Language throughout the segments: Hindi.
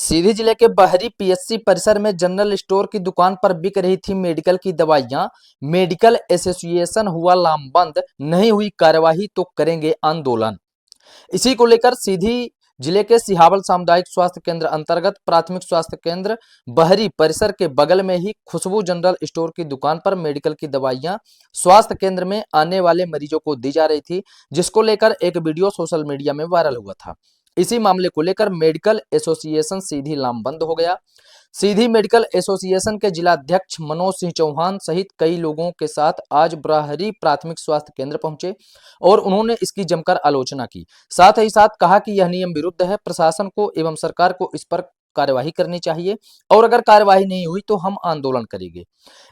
सीधी जिले के बहरी पीएचसी परिसर में जनरल स्टोर की दुकान पर बिक रही थी मेडिकल की दवाइयां। मेडिकल एसोसिएशन हुआ लामबंद, नहीं हुई कार्यवाही तो करेंगे आंदोलन। इसी को लेकर सीधी जिले के सिहावल सामुदायिक स्वास्थ्य केंद्र अंतर्गत प्राथमिक स्वास्थ्य केंद्र बहरी परिसर के बगल में ही खुशबू जनरल स्टोर की दुकान पर मेडिकल की दवाइयां स्वास्थ्य केंद्र में आने वाले मरीजों को दी जा रही थी, जिसको लेकर एक वीडियो सोशल मीडिया में वायरल हुआ था। इसी मामले को लेकर मेडिकल एसोसिएशन सीधी लामबंद हो गया। सीधी मेडिकल एसोसिएशन के जिलाध्यक्ष मनोज सिंह चौहान सहित कई लोगों के साथ आज बराहरी प्राथमिक स्वास्थ्य केंद्र पहुंचे और उन्होंने इसकी जमकर आलोचना की। साथ ही साथ कहा कि यह नियम विरुद्ध है, प्रशासन को एवं सरकार को इस पर कार्यवाही करनी चाहिए और अगर कार्यवाही नहीं हुई तो हम आंदोलन करेंगे।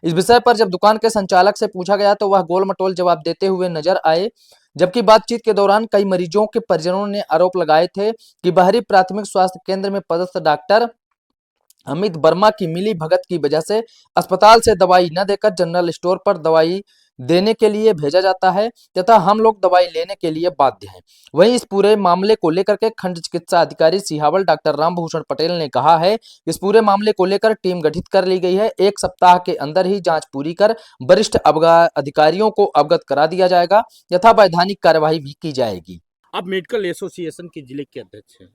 इस विषय पर जब दुकान के संचालक से पूछा गया तो वह गोल मटोल जवाब देते हुए नजर आए, जबकि बातचीत के दौरान कई मरीजों के परिजनों ने आरोप लगाए थे कि बहरी प्राथमिक स्वास्थ्य केंद्र में पदस्थ डॉक्टर अमित वर्मा की मिली भगत की वजह से अस्पताल से दवाई न देकर जनरल स्टोर पर दवाई देने के लिए भेजा जाता है तथा हम लोग दवाई लेने के लिए बाध्य हैं। वहीं इस पूरे मामले को लेकर के खंड चिकित्सा अधिकारी सिहावल डॉक्टर रामभूषण पटेल ने कहा है कि इस पूरे मामले को लेकर टीम गठित कर ली गई है। एक सप्ताह के अंदर ही जांच पूरी कर वरिष्ठ अधिकारियों को अवगत करा दिया जाएगा तथा वैधानिक कार्यवाही भी की जाएगी। आप मेडिकल एसोसिएशन के जिले के अध्यक्ष हैं,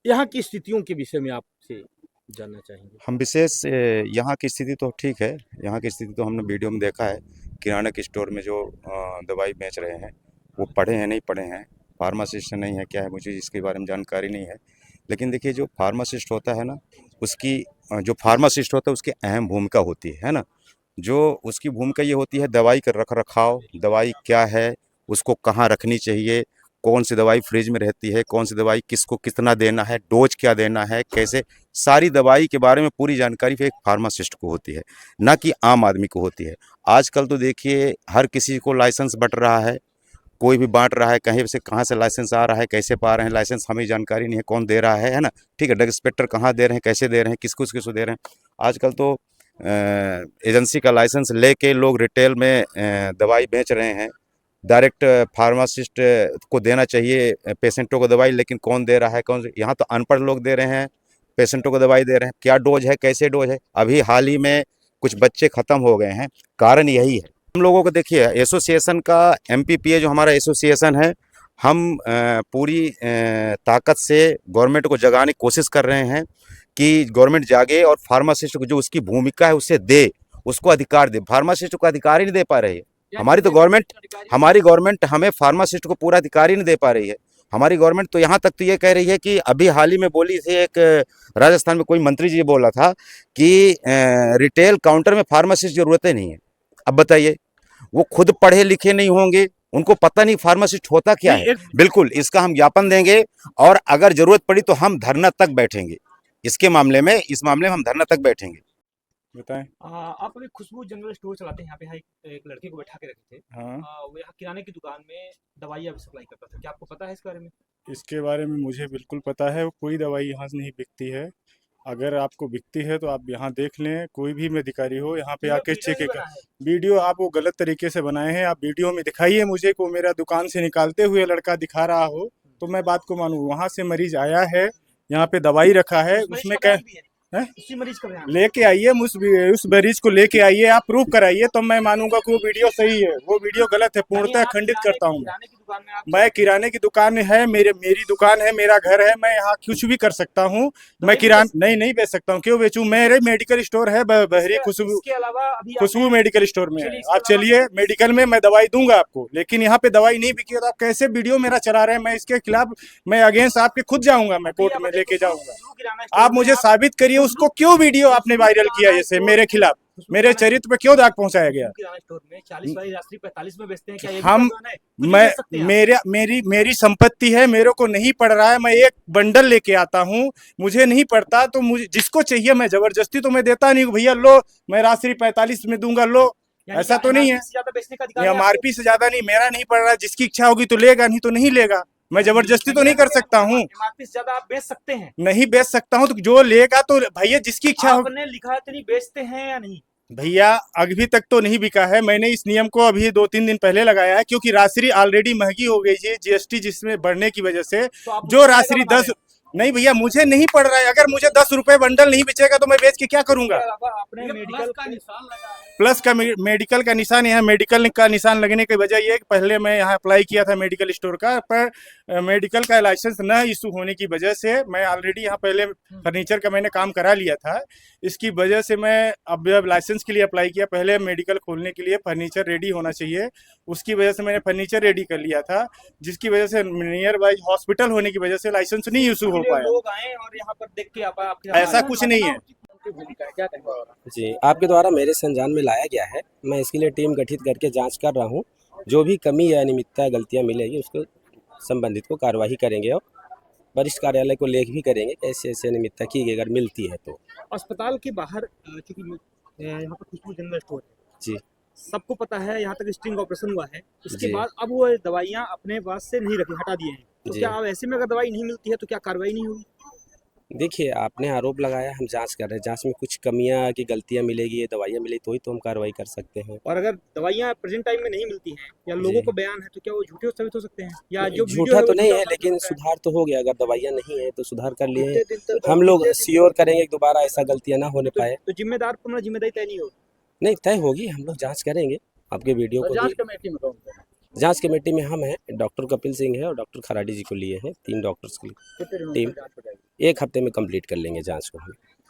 यहाँ की स्थितियों के विषय में आपसे जानना चाहेंगे। हम विशेष यहाँ की स्थिति तो ठीक है। यहाँ की स्थिति तो हमने वीडियो में देखा है। किराना के स्टोर में जो दवाई बेच रहे हैं वो पढ़े हैं नहीं पढ़े हैं, फार्मासिस्ट नहीं है क्या है, मुझे इसके बारे में जानकारी नहीं है। लेकिन देखिए जो फार्मासिस्ट होता है ना, उसकी जो फार्मासिस्ट होता है उसकी अहम भूमिका होती है ना। जो उसकी भूमिका ये होती है दवाई का रख रखाव, दवाई क्या है, उसको कहाँ रखनी चाहिए, कौन सी दवाई फ्रिज में रहती है, कौन सी दवाई किसको कितना देना है, डोज क्या देना है, कैसे, सारी दवाई के बारे में पूरी जानकारी एक फार्मासिस्ट को होती है, ना कि आम आदमी को होती है। आजकल तो देखिए हर किसी को लाइसेंस बट रहा है, कोई भी बांट रहा है, कहीं से कहाँ से लाइसेंस आ रहा है, कैसे पा रहे हैं लाइसेंस, हमें जानकारी नहीं है कौन दे रहा है ना। ठीक है, ड्रग इंस्पेक्टर कहाँ दे रहे हैं, कैसे दे रहे हैं, किसको दे रहे हैं। आजकल तो एजेंसी का लाइसेंस लेके लोग रिटेल में दवाई बेच रहे हैं। डायरेक्ट फार्मासिस्ट को देना चाहिए पेशेंटों को दवाई, लेकिन कौन दे रहा है, कौन, यहाँ तो अनपढ़ लोग दे रहे हैं, पेशेंटों को दवाई दे रहे हैं। क्या डोज है, कैसे डोज है। अभी हाल ही में कुछ बच्चे ख़त्म हो गए हैं, कारण यही है। हम लोगों को देखिए एसोसिएशन का MPPA जो हमारा एसोसिएशन है, हम पूरी ताकत से गवर्नमेंट को जगाने की कोशिश कर रहे हैं कि गवर्नमेंट जागे और फार्मासिस्ट को जो उसकी भूमिका है उसे दे, उसको अधिकार दे। फार्मासिस्ट को अधिकार ही नहीं दे पा रही है हमारी गवर्नमेंट हमें फार्मासिस्ट को पूरा अधिकार ही नहीं दे पा रही है। हमारी गवर्नमेंट तो यहाँ तक तो ये कह रही है कि अभी हाल ही में बोली थी, एक राजस्थान में कोई मंत्री जी बोला था कि रिटेल काउंटर में फार्मासिस्ट की जरूरत ही नहीं है। अब बताइए, वो खुद पढ़े लिखे नहीं होंगे, उनको पता नहीं फार्मासिस्ट होता क्या है। बिल्कुल इसका हम ज्ञापन देंगे और अगर जरूरत पड़ी तो हम धरना तक बैठेंगे इसके मामले में, इस मामले में हम धरना तक बैठेंगे। बताएं। आप अभी खुशबू जनरल स्टोर चलाते हैं, यहाँ पे एक लड़के को बैठा के रखे थे। हाँ। वो यहाँ किराने की दुकान में दवाइयाँ भी सप्लाई करता था, क्या आपको पता है इस बारे में? इसके बारे में मुझे बिल्कुल पता है। कोई दवाई यहाँ से नहीं बिकती है। अगर आपको बिकती है तो आप यहाँ देख लें, कोई भी अधिकारी हो यहाँ पे आके चेक कर। वीडियो आप वो गलत तरीके से बनाए हैं, आप वीडियो में दिखाइए मुझे को मेरा दुकान से निकालते हुए लड़का दिखा रहा हो तो मैं बात को मानूँ। वहाँ से मरीज आया है, यहाँ पे दवाई रखा है, उसमें क्या उसी मरीज का लेके आइए, उस मरीज को लेके आइए, आप प्रूफ कराइए तो मैं मानूंगा कि वो वीडियो सही है। वो वीडियो गलत है, पूर्णतः खंडित करता हूँ। मैं किराने की दुकान है, मेरी दुकान है, मेरा घर है, मैं यहाँ कुछ भी कर सकता हूँ। मैं किराना नहीं बेच सकता हूँ, क्यों बेचूं? मेरे मेडिकल स्टोर है बहरी खुशबू मेडिकल स्टोर में। आप चलिए मेडिकल में, मैं दवाई दूंगा आपको, लेकिन यहाँ पे दवाई नहीं बिकी तो आप कैसे वीडियो मेरा चला रहे हैं? मैं इसके खिलाफ, मैं अगेंस्ट आपके खुद जाऊंगा, मैं कोर्ट में लेके जाऊंगा। आप मुझे साबित करिए उसको क्यों वीडियो आपने वायरल किया जैसे मेरे खिलाफ, मेरे चरित्र पे क्यों दाग पहुंचाया गया? हम मेरी संपत्ति है, मेरे को नहीं पड़ रहा है, मैं एक बंडल लेके आता हूँ, मुझे नहीं पड़ता तो मुझे जिसको चाहिए मैं जबरदस्ती तो मैं देता नहीं हूँ। भैया लो, मैं राशि 45 में दूंगा, लो, ऐसा तो नहीं है। MRP से ज्यादा नहीं, मेरा नहीं पड़ रहा, जिसकी इच्छा होगी तो लेगा, नहीं तो नहीं लेगा। मैं जबरदस्ती तो नहीं कर सकता हूँ। MRP से ज्यादा आप बेच सकते हैं? नहीं बेच सकता हूँ, तो जो लेगा तो भैया जिसकी इच्छा हो। आपने लिखा है तो नहीं बेचते हैं या नहीं? भैया अभी तक तो नहीं बिका है। मैंने इस नियम को अभी 2-3 दिन पहले लगाया है, क्योंकि राशि ऑलरेडी महंगी हो गई है, GST जिसमें बढ़ने की वजह से। जो राशि 10 नहीं भैया, मुझे नहीं पड़ रहा है। अगर मुझे 10 रुपए बंडल नहीं बेचेगा तो मैं बेच के क्या करूंगा? आपने मेडिकल का निशान लगा है। प्लस का मेडिकल का निशान, यहाँ मेडिकल का निशान लगने की वजह ये है कि पहले मैं यहाँ अप्लाई किया था मेडिकल स्टोर का, पर मेडिकल का लाइसेंस न इशू होने की वजह से मैं ऑलरेडी यहाँ पहले फर्नीचर का मैंने काम करा लिया था। इसकी वजह से मैं अब लाइसेंस के लिए अप्लाई किया। पहले मेडिकल खोलने के लिए फर्नीचर रेडी होना चाहिए, उसकी वजह से मैंने फर्नीचर रेडी कर लिया था, जिसकी वजह से नियर बाई हॉस्पिटल होने की वजह से लाइसेंस नहीं इशू हो पाया। लोग आए और यहाँ पर देख के आपके ऐसा कुछ नहीं है। क्या कहेंगे? जी, आपके द्वारा मेरे संज्ञान में लाया गया है। मैं इसके लिए टीम गठित करके जांच कर रहा हूं। जो भी कमी या अनियमितता गलतियां मिलेगी उसको संबंधित को कार्यवाही करेंगे और वरिष्ठ कार्यालय को लेख भी करेंगे कि ऐसी ऐसी अनियमितता की गई अगर मिलती है तो। अस्पताल के बाहर चूंकि यहाँ पर खुशबू जनरल स्टोर है जी, सबको पता है, यहाँ तक स्टिंग ऑपरेशन हुआ है, उसके जी। बाद अब वो दवाइयाँ अपने पास से नहीं रखी, हटा दिए हैं, तो जी। क्या अब ऐसे में अगर दवाई नहीं मिलती है तो क्या कार्रवाई नहीं होगी? देखिए आपने आरोप लगाया, हम जांच कर रहे हैं। जांच में कुछ कमियां की गलतियां मिलेगी, दवाइयां मिली तो ही तो हम कार्रवाई कर सकते हैं। और अगर दवाइयाँ प्रेजेंट टाइम में नहीं मिलती हैं या लोगों जी। को बयान है तो क्या वो झूठे साबित हो सकते हैं, या जो वीडियो झूठा है तो वो नहीं झूठा है, साबित लेकिन हो सकता है? सुधार तो हो गया। अगर दवाइयां नहीं है तो सुधार कर लिए हैं। कितने दिन तक हम लोग कितने दिन श्योर करेंगे कि दोबारा ऐसा गलतियां ना होने पाए। तो जिम्मेदार पर मेरा जिम्मेदारी तय नहीं होगी। नहीं, तय होगी, हम लोग जांच करेंगे। आपके वीडियो और को जांच भी कमेटी में कौन है? जांच कमेटी में हम हैं, डॉक्टर कपिल सिंह है और डॉक्टर खराडी जी को लिए हैं। 3 डॉक्टर्स की कितने दिनों में टीम जांच हो जाएगी? 1 हफ्ते में कंप्लीट कर लेंगे जांच को हम।